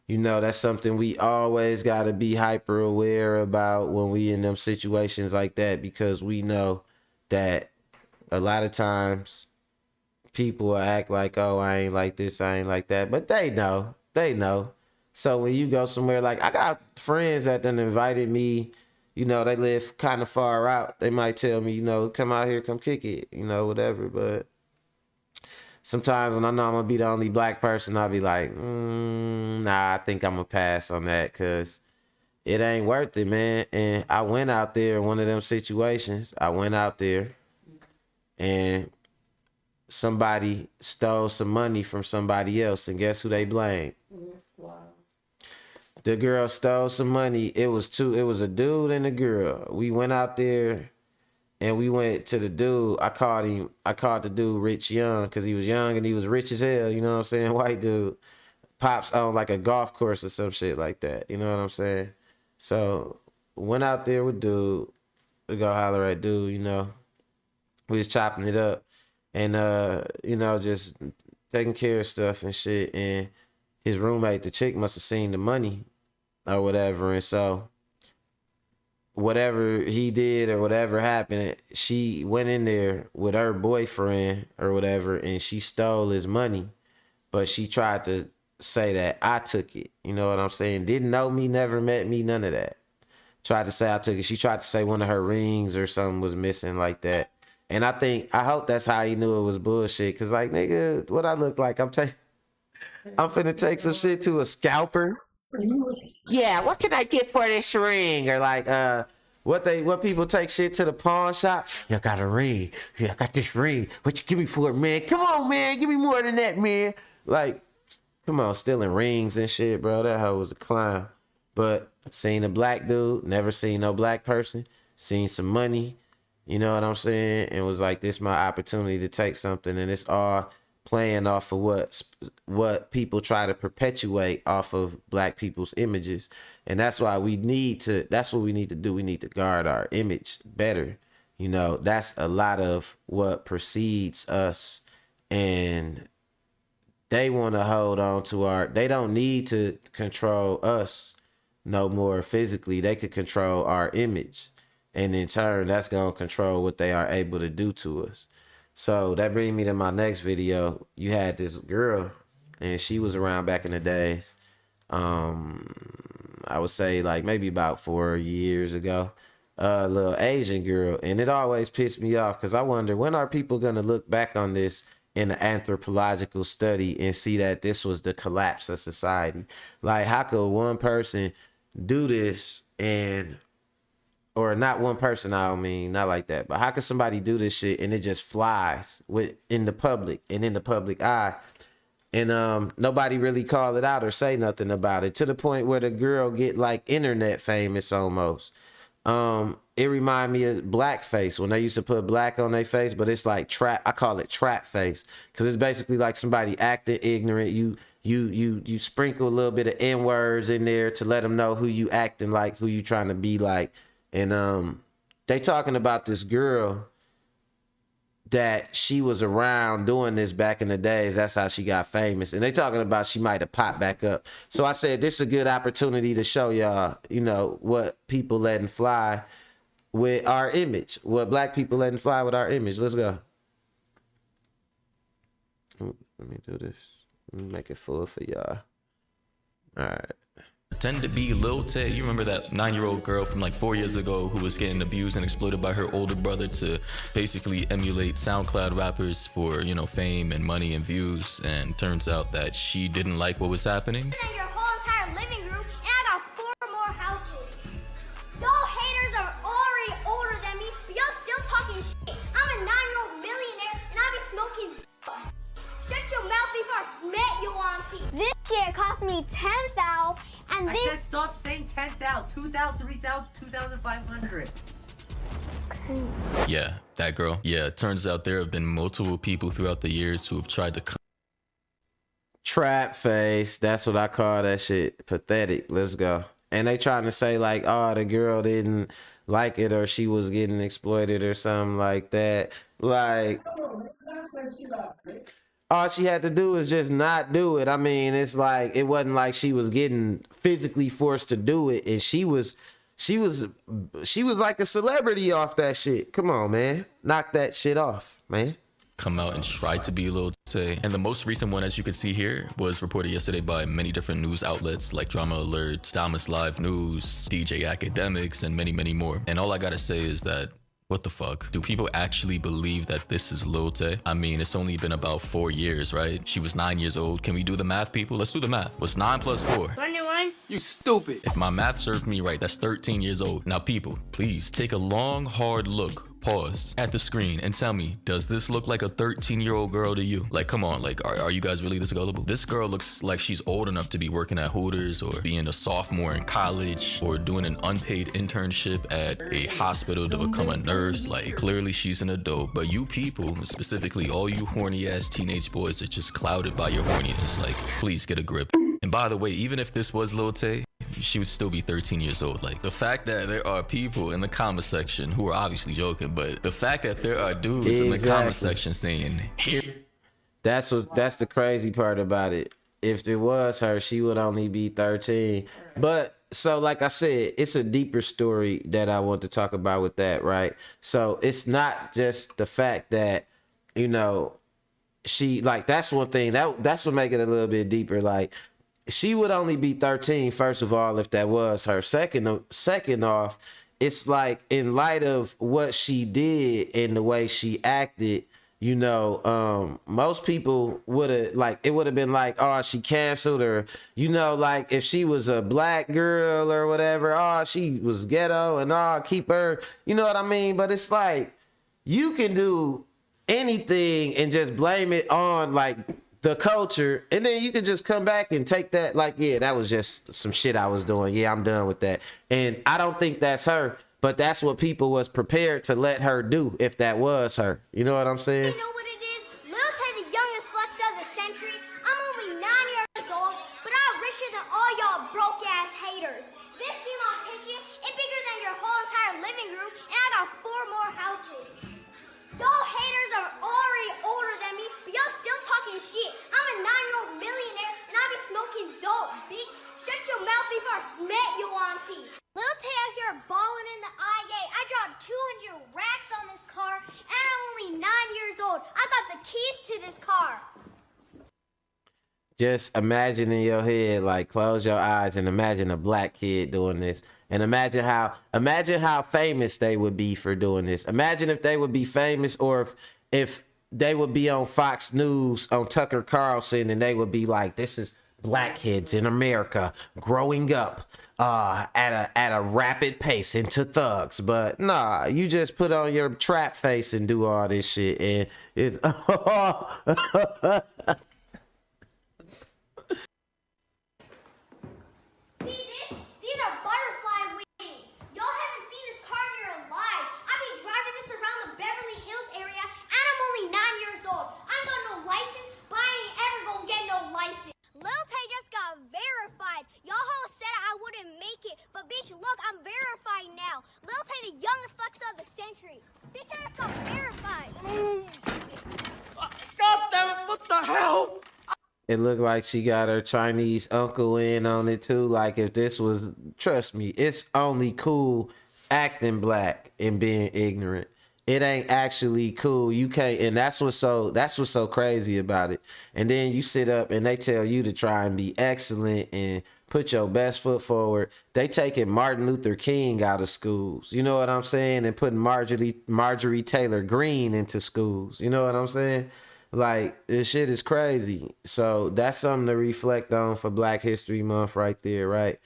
that's something we always got to be hyper aware about when we in them situations like that, because we know that a lot of times people will act like, oh, I ain't like this, I ain't like that, but they know. So when you go somewhere, like I got friends that done invited me, they live kind of far out. They might tell me, come out here, come kick it, whatever. But sometimes when I know I'm gonna be the only black person, I'll be like, nah, I think I'm gonna pass on that because it ain't worth it, man. And I went out there in one of them situations. I went out there and somebody stole some money from somebody else, and guess who they blamed? Wow. The girl stole some money. It was a dude and a girl. We went out there and we went to the dude. I called the dude Rich Young because he was young and he was rich as hell. You know what I'm saying? White dude. Pops owned like a golf course or some shit like that. You know what I'm saying? So went out there with dude. We go holler at dude, We was chopping it up and, just taking care of stuff and shit. And his roommate, the chick, must have seen the money or whatever. And so whatever he did or whatever happened, she went in there with her boyfriend or whatever, and she stole his money. But she tried to say that I took it. You know what I'm saying? Didn't know me, never met me, none of that. Tried to say I took it. She tried to say one of her rings or something was missing like that. And I hope that's how he knew it was bullshit. Cause like, nigga, what I look like? I'm finna take some shit to a scalper. Yeah, what can I get for this ring? Or like, what people take shit to the pawn shop? You got a ring. Yeah, I got this ring. What you give me for it, man? Come on, man. Give me more than that, man. Like, come on, stealing rings and shit, bro. That hoe was a clown. But seen a black dude, never seen no black person, seen some money, you know what I'm saying? And was like, this is my opportunity to take something. And it's all playing off of what people try to perpetuate off of black people's images. And that's why that's what we need to do. We need to guard our image better. That's a lot of what precedes us. And they want to hold on to they don't need to control us no more physically. They could control our image. And in turn, that's going to control what they are able to do to us. So that brings me to my next video. You had this girl, and she was around back in the days. I would say like maybe about 4 years ago. A little Asian girl. And it always pissed me off because I wonder, when are people going to look back on this in an anthropological study and see that this was the collapse of society? Like, how could one person do this or not one person, I don't mean, not like that, but how could somebody do this shit and it just flies in the public and in the public eye, and nobody really call it out or say nothing about it, to the point where the girl get like internet famous almost. It remind me of blackface when they used to put black on their face, but it's like I call it trap face, because it's basically like somebody acting ignorant. You sprinkle a little bit of N-words in there to let them know who you acting like, who you trying to be like. And they talking about this girl that she was around doing this back in the days. That's how she got famous. And they talking about she might have popped back up. So I said, this is a good opportunity to show y'all, what people letting fly with our image, what black people letting fly with our image. Let's go. Let me do this. Let me make it full for y'all. All right. pretend to be Lil Tay. You remember that 9-year-old girl from like 4 years ago who was getting abused and exploited by her older brother to basically emulate SoundCloud rappers for, you know, fame and money and views, and turns out that she didn't like what was happening. Your whole entire living room, and I got 4 more houses. Y'all haters are already older than me, but y'all still talking shit. I'm a 9-year-old millionaire, and I be smoking. Shut your mouth before I smack you, auntie. This shit cost me 10,000, and this. I said stop saying 10,000, 2,000, 3,000, 2,500. Yeah, that girl. Yeah, it turns out there have been multiple people throughout the years who have tried to TRAPFACE, that's what I call that shit. Pathetic. Let's go. And they trying to say like, oh, the girl didn't like it or she was getting exploited or something like that. Like, all she had to do is just not do it. I mean, it's like, it wasn't like she was getting physically forced to do it, and she was like a celebrity off that shit. Come on, man. Knock that shit off, man. come out and try to be Lil Tay. And the most recent one, as you can see here, was reported yesterday by many different news outlets like Drama Alert, Damas Live News, DJ Academics, and many, many more. And all I gotta say is that, what the fuck? Do people actually believe that this is Lil Tay? I mean, it's only been about 4 years, right? She was 9 years old. Can we do the math, people? Let's do the math. What's 9 plus 4? 21. You stupid. If my math served me right, that's 13 years old. Now, people, please take a long, hard look, pause, at the screen and tell me, does this look like a 13-year-old girl to you? Like, come on, like, are you guys really this gullible? This girl looks like she's old enough to be working at Hooters or being a sophomore in college or doing an unpaid internship at a hospital to become a nurse. Like, clearly she's an adult, but you people, specifically all you horny-ass teenage boys, are just clouded by your horniness. Like, please get a grip. And by the way, even if this was Lil Tay, she would still be 13 years old. Like, the fact that there are people in the comment section who are obviously joking, but the fact that there are dudes in the comment section saying, here. That's the crazy part about it. If it was her, she would only be 13. But so, like I said, it's a deeper story that I want to talk about with that, right? So it's not just the fact that, you know, she, like, that's one thing that's what make it a little bit deeper. Like, she would only be 13, first of all, if that was her. Second off, it's like, in light of what she did and the way she acted, you know, most people would have, like, it would have been like, oh, she canceled her. You know, like, if she was a black girl or whatever, oh, she was ghetto and oh, keep her, you know what I mean? But it's like, you can do anything and just blame it on, like, the culture, and then you can just come back and take that, like, yeah, that was just some shit I was doing. Yeah, I'm done with that. And I don't think that's her, but that's what people was prepared to let her do if that was her. You know what I'm saying? You know what it is? Lil Tay, the youngest flex of the century. I'm only 9 years old, but I'm richer than all y'all broke-ass haters. This female kitchen is bigger than your whole entire living room, and I got 4 more houses. Y'all haters are already older than me, but y'all still talking shit. I'm a 9-year-old millionaire, and I be smoking dope, bitch. Shut your mouth before I smack you, auntie. Lil Tay out here balling in the IA. I dropped 200 racks on this car, and I'm only 9 years old. I got the keys to this car. Just imagine in your head, like, close your eyes and imagine a black kid doing this. And imagine how famous they would be for doing this. Imagine if they would be famous, or if they would be on Fox News, on Tucker Carlson, and they would be like, this is black kids in America growing up at a rapid pace into thugs. But nah, you just put on your trap face and do all this shit, and it's These are butterfly wings. Y'all haven't seen this car in your lives. I've been driving this around the Beverly Hills area, and I'm only 9 years old. I ain't got no license, but I ain't ever gonna get no license. Lil Tay just got verified. Y'all hoes said I wouldn't make it, but bitch, look, I'm verified now. Lil Tay, the youngest flex of the century. Bitch, I just got verified. God damn it, what the hell? It looked like she got her Chinese uncle in on it too. Like, if this was, trust me, it's only cool acting black and being ignorant. It ain't actually cool. You can't, and that's what's so crazy about it. And then you sit up and they tell you to try and be excellent and Put your best foot forward. They taking Martin Luther King out of schools. You know what I'm saying? And putting Marjorie Taylor Greene into schools. You know what I'm saying? Like, this shit is crazy. So that's something to reflect on for Black History Month right there, right?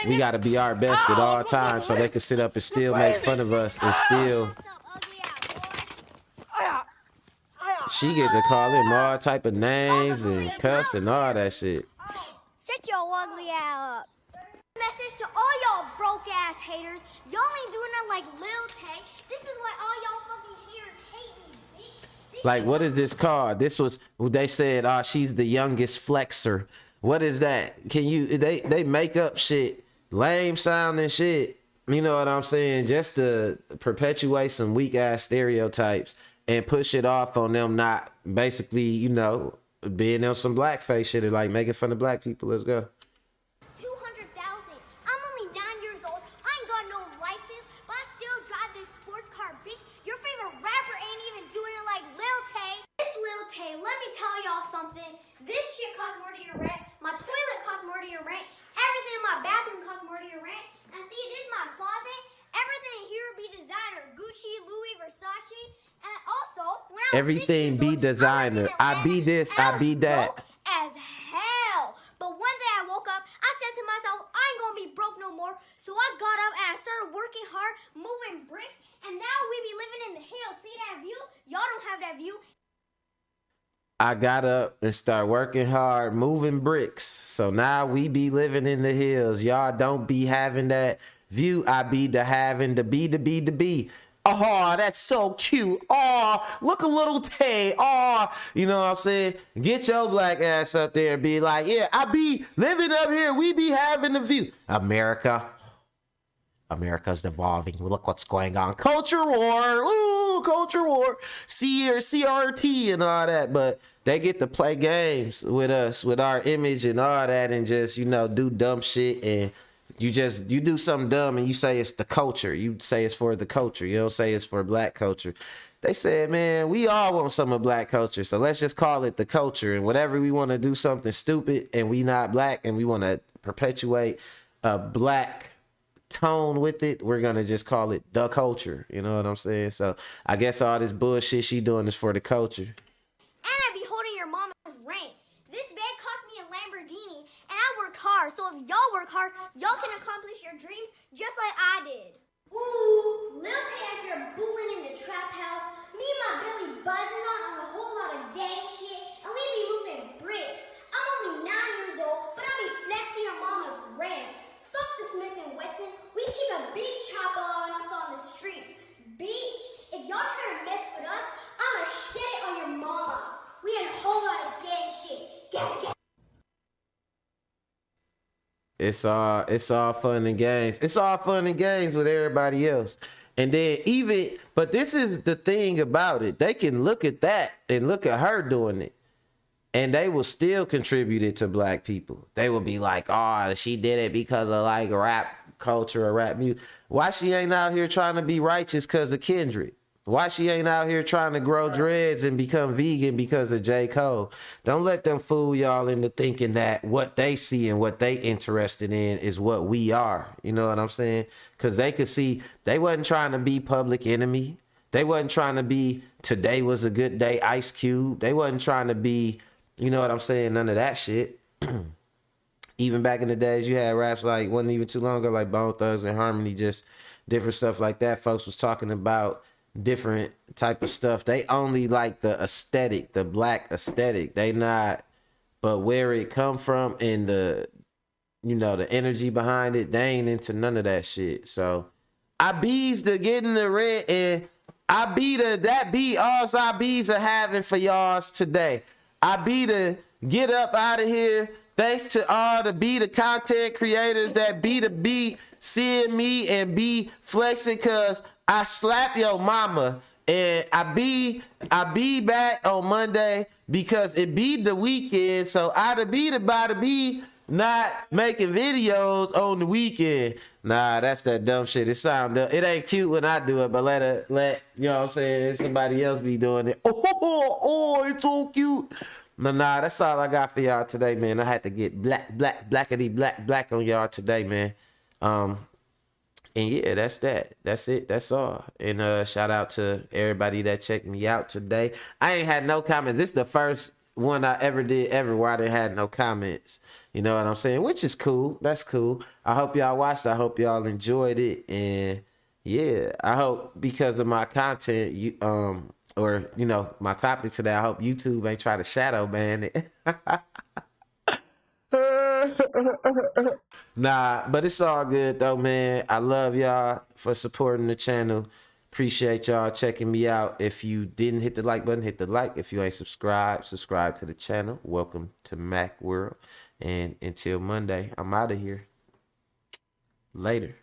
We got to be our best at all times so they can sit up and still make fun of us and still... She get to call him all type of names and cuss and all that shit. Shut your ugly ass up. Message to all y'all broke ass haters. Y'all ain't doing it like Lil Tay. This is why all y'all fucking haters hate me, bitch. Like, what is this called? This was, they said, she's the youngest flexer. What is that? Can you, they make up shit, lame sounding shit. You know what I'm saying? Just to perpetuate some weak ass stereotypes and push it off on them not basically, you know, being on some blackface shit or like making fun of black people. Let's go. 200,000. I'm only 9 years old. I ain't got no license, but I still drive this sports car, bitch. Your favorite rapper ain't even doing it like Lil Tay. This Lil Tay, let me tell y'all something. This shit costs more to your rent. My toilet costs more to your rent. Everything in my bathroom costs more to your rent. And see, this is my closet. Everything here be designer. Gucci, Louis, Versace. And also, when I was Everything 6 years be old, designer. I be this, I be that. broke as hell. But one day I woke up, I said to myself, I ain't gonna be broke no more. So I got up and I started working hard, moving bricks, and now we be living in the hills. See that view? Y'all don't have that view. I got up and started working hard, moving bricks. So now we be living in the hills. Y'all don't be having that view. I be the having the be. Oh, that's so cute. Oh, look a little Tay. Oh, you know what I'm saying? Get your black ass up there and be like, yeah, I be living up here. We be having the view. America's devolving. Look what's going on. Culture war. Ooh, culture war. CRT and all that. But they get to play games with us, with our image and all that, and just, you know, do dumb shit. And you do something dumb and you say it's the culture. You say it's for the culture. You don't say it's for black culture. They said, man, we all want some of black culture. So let's just call it the culture. And whatever we want to do something stupid and we not black and we want to perpetuate a black tone with it, we're going to just call it the culture. You know what I'm saying? So I guess all this bullshit she doing is for the culture. And I be holding your mama's rank. This bag cost me a Lamborghini, and I worked hard. So if y'all work hard, y'all can accomplish your dreams just like I did. Ooh, Lil Tay out here booling in the trap house. Me and my Billy buzzing on a whole lot of gang shit, and we be moving bricks. I'm only 9 years old, but I be flexing your mama's ram. Fuck the Smith & Wesson. We keep a big chopper on us on the streets. Bitch, if y'all try to mess with us, I'ma shit it on your mama. We had a whole lot of gang shit. Gang. It's all fun and games. It's all fun and games with everybody else. And then but this is the thing about it. They can look at that and look at her doing it, and they will still contribute it to black people. They will be like, oh, she did it because of like rap culture or rap music. Why she ain't out here trying to be righteous because of Kendrick? Why she ain't out here trying to grow dreads and become vegan because of J. Cole? Don't let them fool y'all into thinking that what they see and what they interested in is what we are. You know what I'm saying? Because they could see they wasn't trying to be Public Enemy. They wasn't trying to be Today Was a Good Day, Ice Cube. They wasn't trying to be, you know what I'm saying, none of that shit. Even back in the days, you had raps like, wasn't even too long ago, like Bone Thugs and Harmony, just different stuff like that. Folks was talking about different type of stuff. They only like the aesthetic, the black aesthetic. They not, but where it come from and the, you know, the energy behind it, they ain't into none of that shit. So I bees the getting the rent, and I be the, that be all I bees are having for y'all today. I be the get up out of here. Thanks to all the content creators that be seeing me and be flexing, cause I slap your mama, and I be back on Monday because it be the weekend. So I be not making videos on the weekend. Nah, that's that dumb shit. It sound dumb. It ain't cute when I do it, but let you know what I'm saying, somebody else be doing it. Oh, it's so cute. Nah, that's all I got for y'all today, man. I had to get black on y'all today, man. And yeah, that's that. That's it. That's all. And shout out to everybody that checked me out today. I ain't had no comments. This is the first one I ever did where I didn't have no comments. You know what I'm saying? Which is cool. That's cool. I hope y'all watched. I hope y'all enjoyed it. And yeah, I hope because of my content, or you know, my topic today, I hope YouTube ain't try to shadow ban it. Nah, but it's all good though, man. I love y'all for supporting the channel. Appreciate y'all checking me out. If you didn't hit the like button, hit the like. If you ain't subscribed, subscribe to the channel. Welcome to Mac World. And until Monday, I'm out of here. Later.